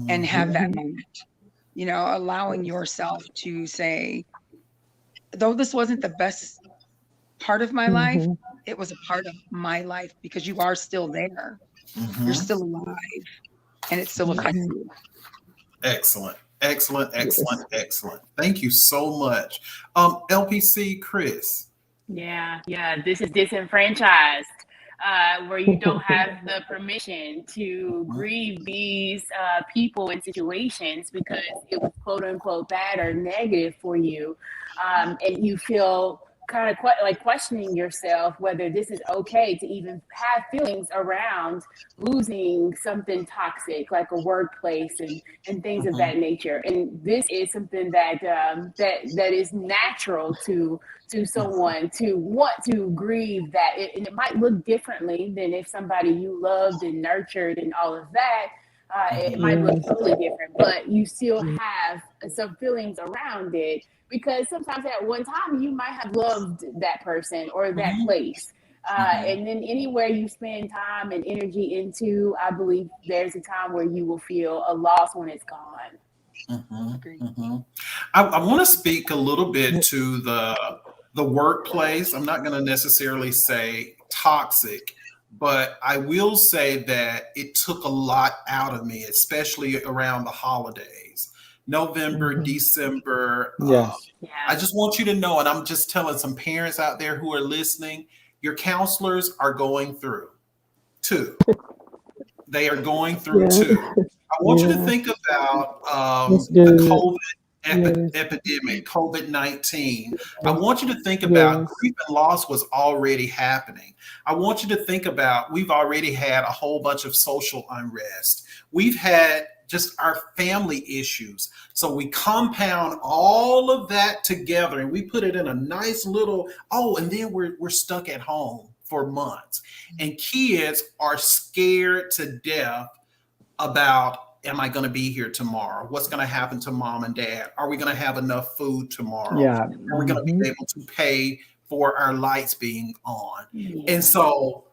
and have
Mhm.
that
Mhm.
moment. Allowing yourself to say, though this wasn't the best part of my life,
Mhm.
it was a part of my life, because you are still there. You're
Mhm.
still alive, and it still affects
Mhm.
you.
Excellent. Excellent. Excellent.
Yes.
Excellent. Thank you so much. LPC Chris.
Yeah. This is disenfranchised, where you don't have the permission to
Mhm.
grieve these people and situations because it was quote unquote bad or negative for you, and you feel kind of like questioning yourself whether this is okay to even have feelings around losing something toxic like a workplace and things of
Mhm.
that nature. And this is something that that is natural to someone to want to grieve that. And it might look differently than if somebody you loved and nurtured and all of that. It
Mhm.
might look
Yes.
totally different, but you still
Yeah.
have some feelings around it because sometimes at one time you might have loved that person or that
Mhm.
place.
Mhm.
And then anywhere you spend time and energy into, I believe there's a time where you will feel a loss when it's gone.
Mhm.
Agreed.
Mhm. I want to speak a little bit to the workplace. I'm not going to necessarily say toxic, but I will say that it took a lot out of me, especially around the holidays, November,
Mhm.
December.
Yes.
I
Yeah.
just want you to know, and I'm just telling some parents out there who are listening, your counselors are going through too. They are going through
Yeah.
too. I want you to
Yeah.
think about
That's
the
good.
COVID
Yes.
epidemic, COVID-19. I
Yes.
want you to think about
Yes.
grief and loss was already happening. I want you to think about we've already had a whole bunch of social unrest. We've had just our family issues. So we compound all of that together and we put it in a nice little, oh, and then we're stuck at home for months. And kids are scared to death about, am I going to be here tomorrow? What's going to happen to mom and dad? Are we going to have enough food tomorrow?
Yeah.
Are we going to
Mhm.
be able to pay for our lights being on? And
Yeah.
so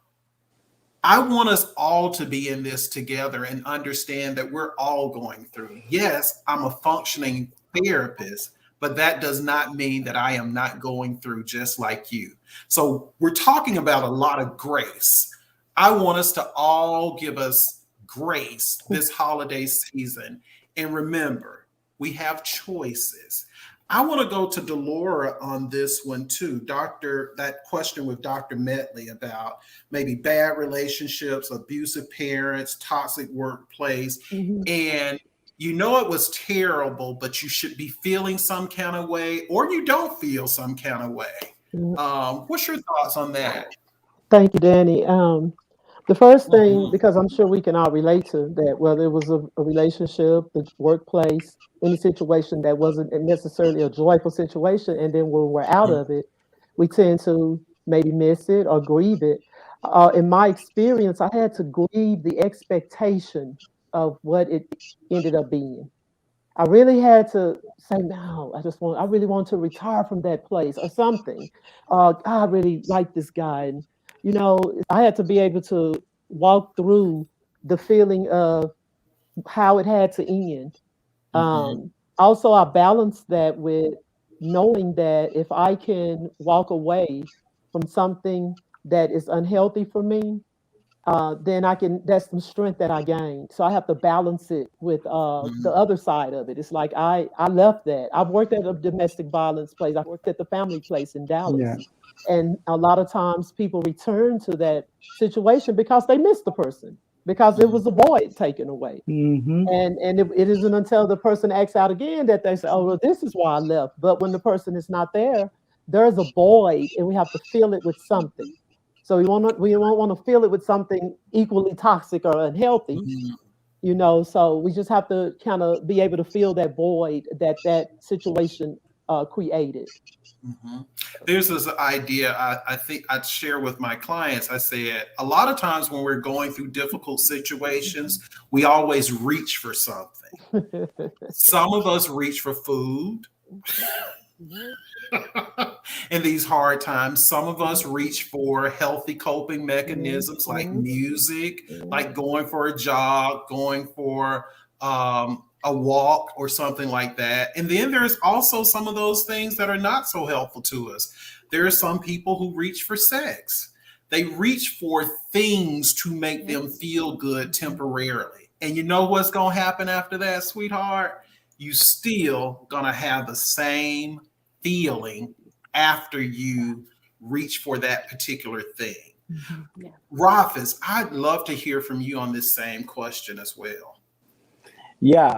I want us all to be in this together and understand that we're all going through. Yes, I'm a functioning therapist, but that does not mean that I am not going through just like you. So we're talking about a lot of grace. I want us to all give us grace this holiday season. And remember, we have choices. I want to go to Delora on this one too. That question with Dr. Metley about maybe bad relationships, abusive parents, toxic workplace.
Mhm.
And you know it was terrible, but you should be feeling some kind of way, or you don't feel some kind of way.
Yeah.
What's your thoughts on that?
Thank you, Danny. The first thing,
Mhm.
because I'm sure we can all relate to that, whether it was a relationship, the workplace, any situation that wasn't necessarily a joyful situation, and then when we're out of it, we tend to maybe miss it or grieve it. In my experience, I had to grieve the expectation of what it ended up being. I really had to say, no, I really want to retire from that place or something. I really like this guy. And, I had to be able to walk through the feeling of how it had to end.
Mm-hmm.
Also, I balance that with knowing that if I can walk away from something that is unhealthy for me, then that's some strength that I gained. So I have to balance it with the
Mm-hmm.
other side of it. It's like I left that. I've worked at a domestic violence place. I've worked at the family place in
Yeah.
Dallas. And a lot of times people return to that situation because they miss the person, because it was a void taken away.
Hmm.
And it isn't until the person acts out again that they say, oh, well, this is why I left. But when the person is not there, there's a void and we have to fill it with something. So we won't want to fill it with something equally toxic or unhealthy, so we just have to kind of be able to fill that void that situation created.
Mm-hmm. There's this idea I think I'd share with my clients. I said a lot of times when we're going through difficult situations, we always reach for something. Some of us reach for food in these hard times. Some of us reach for healthy coping mechanisms like music, like going for a jog, going for a walk or something like that. And then there's also some of those things that are not so helpful to us. There are some people who reach for sex. They reach for things to make them feel good temporarily. And you know what's going to happen after that, sweetheart? You still going to have the same feeling after you reach for that particular thing.
Yeah.
Rafis, I'd love to hear from you on this same question as well.
Yeah,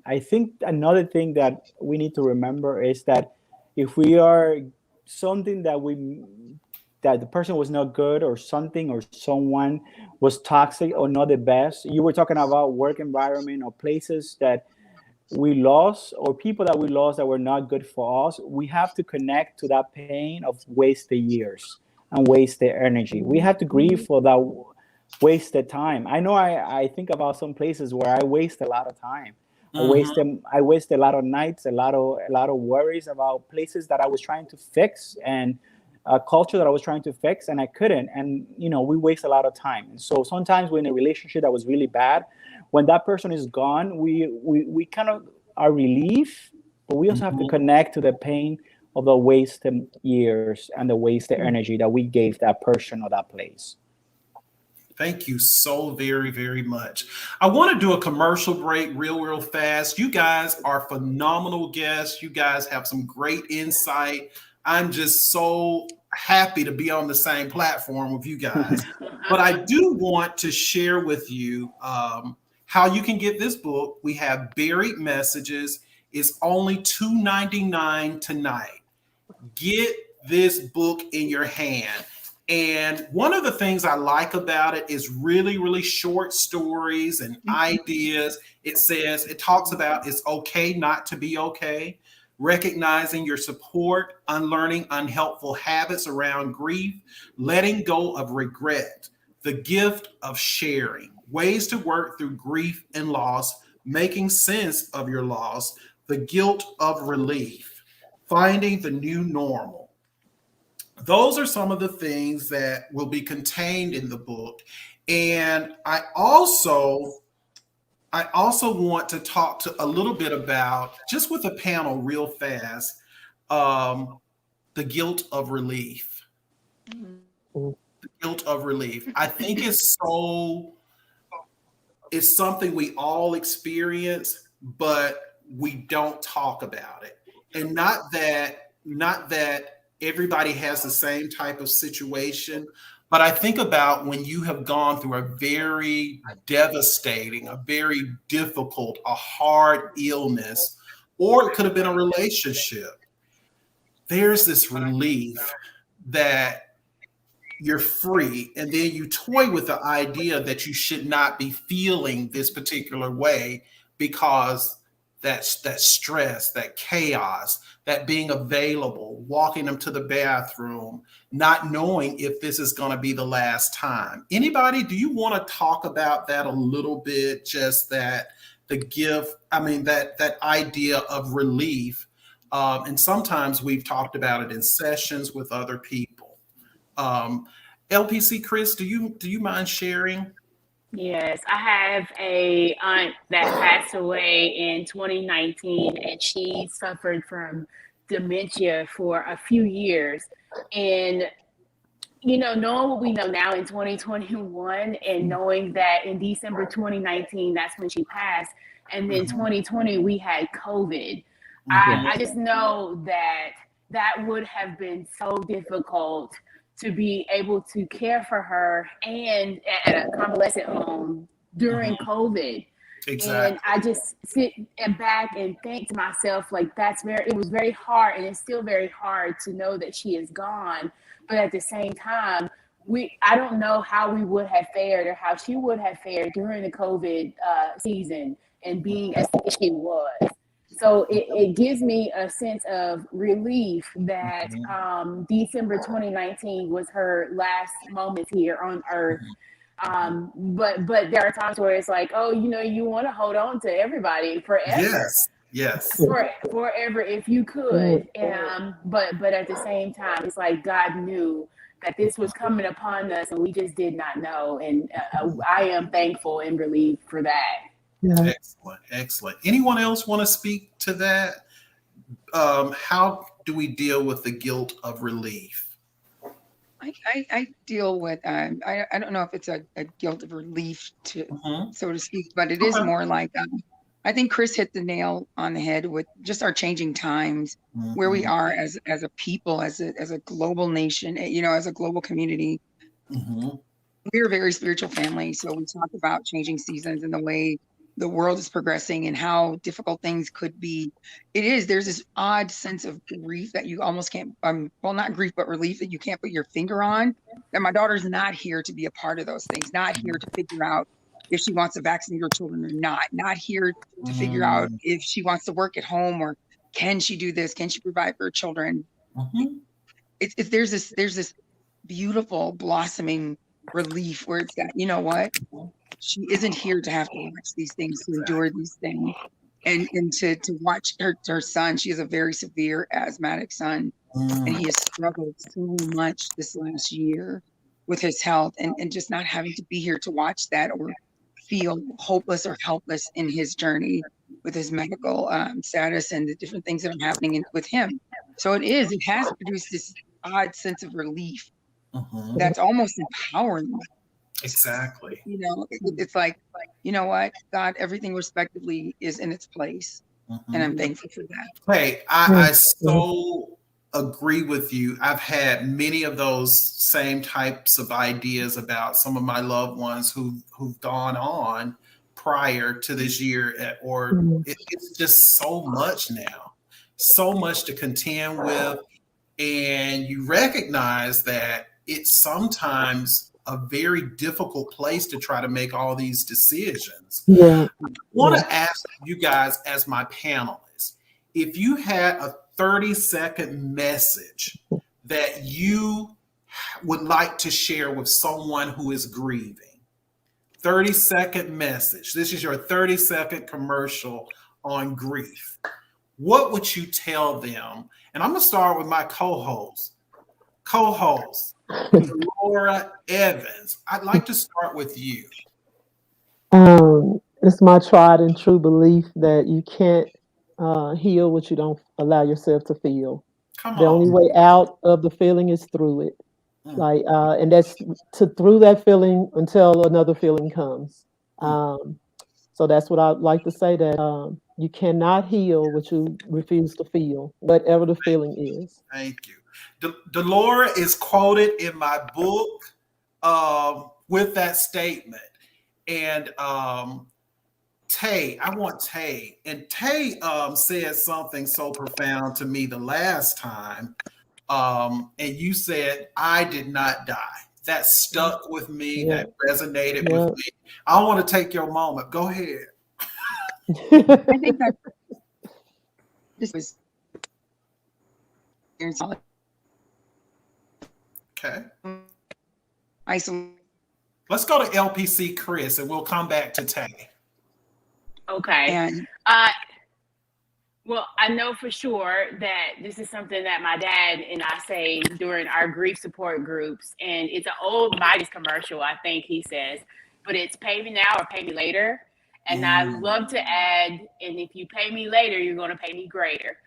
I think another thing that we need to remember is that if we are something that the person was not good, or something or someone was toxic or not the best. You were talking about work environment or places that we lost, or people that we lost that were not good for us. We have to connect to that pain of wasted years and wasted energy. We have to grieve for that wasted time. I know I think about some places where I waste a lot of time. I waste a lot of nights, a lot of worries about places that I was trying to fix, and a culture that I was trying to fix, and I couldn't. And we waste a lot of time. And so sometimes we're in a relationship that was really bad. When that person is gone, we kind of are relieved, but we also have to connect to the pain of the wasted years and the wasted energy that we gave that person or that place.
Thank you so very, very much. I want to do a commercial break real fast. You guys are phenomenal guests. You guys have some great insight. I'm just so happy to be on the same platform with you guys. But I do want to share with you how you can get this book. We have Buried Messages. It's only $2.99 tonight. Get this book in your hand. And one of the things I like about it is really short stories and ideas. It talks about it's okay not to be okay, recognizing your support, unlearning unhelpful habits around grief, letting go of regret, the gift of sharing, ways to work through grief and loss, making sense of your loss, the guilt of relief, finding the new normal. Those are some of the things that will be contained in the book. And I also want to talk to a little bit about, just with a panel real fast, the guilt of relief. The guilt of relief. I think it's something we all experience, but we don't talk about it. And not that everybody has the same type of situation, but I think about when you have gone through a very devastating, a very difficult, a hard illness, or it could have been a relationship. There's this relief that you're free, and then you toy with the idea that you should not be feeling this particular way because that stress, that chaos, that being available, walking them to the bathroom, not knowing if this is going to be the last time. Anybody, do you want to talk about that a little bit? Just the gift, that idea of relief. And sometimes we've talked about it in sessions with other people. LPC Chris, do you mind sharing?
Yes, I have a aunt that passed away in 2019, and she suffered from dementia for a few years. And knowing what we know now in 2021, and knowing that in December 2019, that's when she passed, and then 2020 we had COVID. I just know that that would have been so difficult to be able to care for her and at a convalescent home during COVID. And
Exactly.
I just sit and back and think to myself, like, it was very hard, and it's still very hard to know that she is gone. But at the same time, I don't know how we would have fared, or how she would have fared during the COVID season, and being as sick as she was. So it gives me a sense of relief that December 2019 was her last moments here on earth. But there are times where it's like, oh, you want to hold on to everybody forever.
Yes.
Forever if you could. But at the same time, it's like God knew that this was coming upon us, and we just did not know. And I am thankful and relieved for that.
Yeah.
Excellent. Anyone else want to speak to that? How do we deal with the guilt of relief?
I deal with, I don't know if it's a guilt of relief, so to speak, but it is more like, I think Chris hit the nail on the head with just our changing times, where we are as a people, as a global nation, as a global community. We're a very spiritual family, so we talk about changing seasons and the way the world is progressing and how difficult things could be. There's this odd sense of grief that you almost can't, not grief, but relief that you can't put your finger on. And my daughter's not here to be a part of those things, not here to figure out if she wants to vaccinate her children or not here to figure out if she wants to work at home, or can she do this? Can she provide for her children? There's this beautiful blossoming relief where it's got, you know what? She isn't here to have to watch these things, to endure these things, and to watch her son. She has a very severe asthmatic son, and he has struggled so much this last year with his health, and just not having to be here to watch that, or feel hopeless or helpless in his journey with his medical status and the different things that are happening with him. So it has produced this odd sense of relief that's almost empowering.
Exactly.
It's like, you know what, God, everything respectively is in its place, and I'm thankful for that.
Hey, I so agree with you. I've had many of those same types of ideas about some of my loved ones who've gone on prior to this year, it's just so much now, so much to contend with, and you recognize that it's sometimes a very difficult place to try to make all these decisions. I want to ask you guys, as my panelists, if you had a 30-second message that you would like to share with someone who is grieving. 30-second message. This is your 30-second commercial on grief. What would you tell them? And I'm going to start with my co-host, Laura Evans. I'd like to start with you.
It's my tried and true belief that you can't heal what you don't allow yourself to feel. The only way out of the feeling is through it. And that's through that feeling until another feeling comes. So that's what I'd like to say, that you cannot heal what you refuse to feel, whatever the feeling is.
Thank you. Delora is quoted in my book with that statement. And Tay, I want Tay. And Tay said something so profound to me the last time. And you said, I did not die. That stuck with me. That resonated with me. I want to take your moment. Go ahead.
I think that this was
okay.
Isolation.
Let's go to LPC Chris, and we'll come back to Tay.
Okay.
And
Well, I know for sure that this is something that my dad and I say during our grief support groups, and it's an old Midas commercial, I think he says, but it's pay me now or pay me later. And I love to add, and if you pay me later, you're going to pay me greater.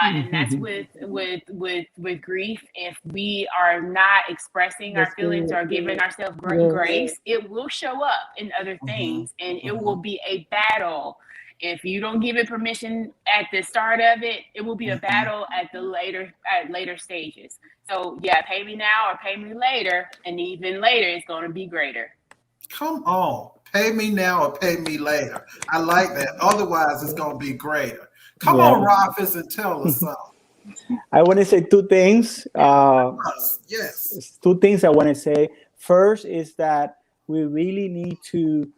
And that's with grief. If we are not expressing our
That's
feelings
good.
or giving ourselves
Yes.
grace, it will show up in other things, and it will be a battle. If you don't give it permission at the start of it, it will be a battle at later stages. So yeah, pay me now or pay me later, and even later it's going to be greater.
Come on. Pay me now or pay me later. I like that. Otherwise, it's going to be greater. Come on, Rufus, and tell us something.
I want to say two things.
Yes.
Two things I want to say. First is that we really need to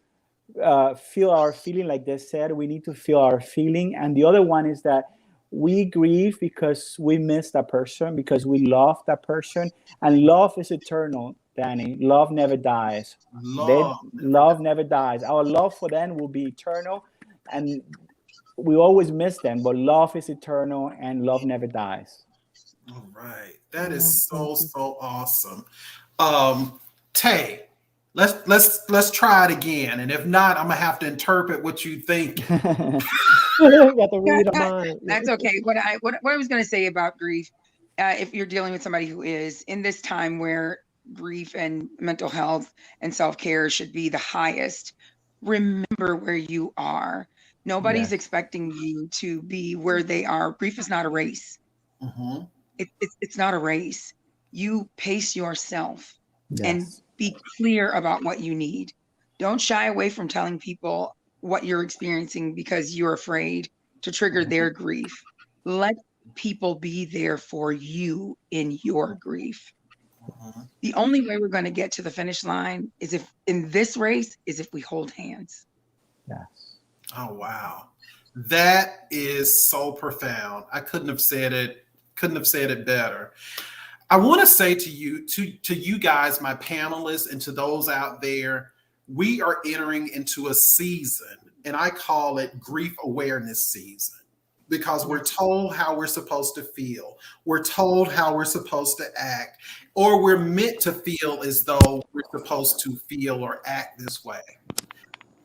feel our feeling, like they said. We need to feel our feeling. And the other one is that we grieve because we miss that person, because we love that person. And love is eternal, Danny. Love never dies. Love never dies. Our love for them will be eternal. And we always miss them, but love is eternal and love never dies.
All right. That is so awesome. Tay, let's try it again. And if not, I'm gonna have to interpret what you think.
Got to read a mind.
That's okay. What I was going to say about grief, if you're dealing with somebody who is in this time where grief and mental health and self-care should be the highest, remember where you are. Nobody's expecting you to be where they are. Grief is not a race. It's not a race. You pace yourself and be clear about what you need. Don't shy away from telling people what you're experiencing because you're afraid to trigger their grief. Let people be there for you in your grief. The only way we're going to get to the finish line is if we hold hands.
Yes.
Oh, wow. That is so profound. I couldn't have said it better. I want to say to you guys, my panelists, and to those out there, we are entering into a season, and I call it grief awareness season, because we're told how we're supposed to feel. We're told how we're supposed to act, or we're meant to feel as though we're supposed to feel or act this way.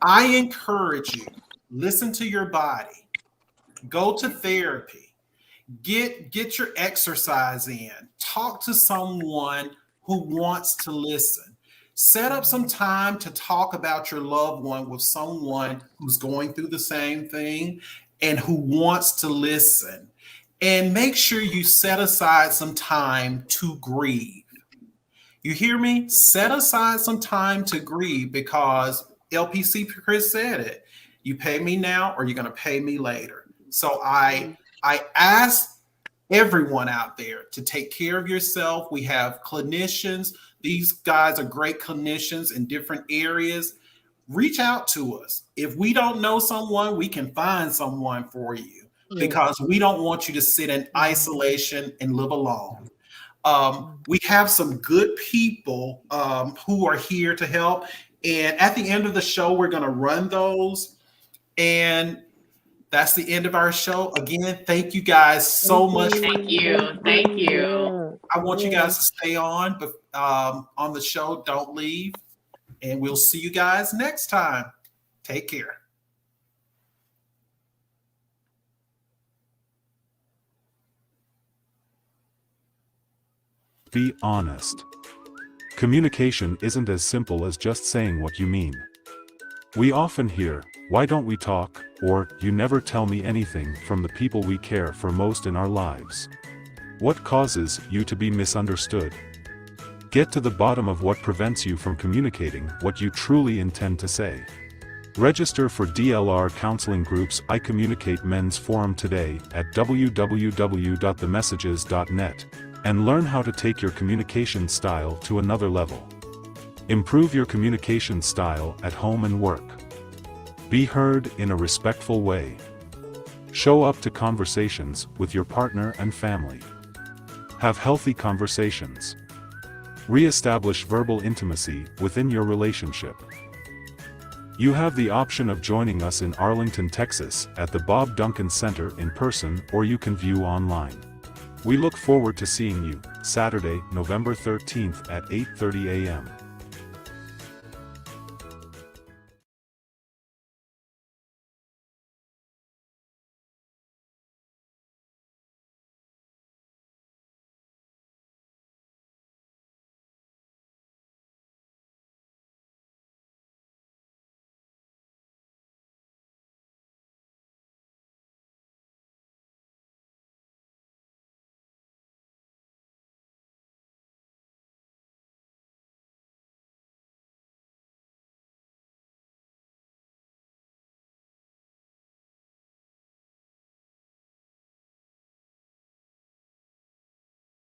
I encourage you, listen to your body, go to therapy, get your exercise in, talk to someone who wants to listen. Set up some time to talk about your loved one with someone who's going through the same thing and who wants to listen. And make sure you set aside some time to grieve. You hear me? Set aside some time to grieve, because LPC Chris said it. You pay me now or you're going to pay me later. So I ask everyone out there to take care of yourself. We have clinicians. These guys are great clinicians in different areas. Reach out to us. If we don't know someone, we can find someone for you, because we don't want you to sit in isolation and live alone. We have some good people who are here to help. And at the end of the show, we're going to run those. And that's the end of our show. Again, thank you guys so much.
Thank you.
I want you guys to stay on the show. Don't leave. And we'll see you guys next time. Take care.
Be honest. Communication isn't as simple as just saying what you mean. We often hear, "Why don't we talk?" or "You never tell me anything," from the people we care for most in our lives. What causes you to be misunderstood? Get to the bottom of what prevents you from communicating what you truly intend to say. Register for DLR counseling groups I Communicate Men's Forum today at www.themessages.net and learn how to take your communication style to another level. Improve your communication style at home and work. Be heard in a respectful way. Show up to conversations with your partner and family. Have healthy conversations. Re-establish verbal intimacy within your relationship. You have the option of joining us in Arlington, Texas, at the Bob Duncan Center in person, or you can view online. We look forward to seeing you, Saturday, November 13th at 8:30 a.m.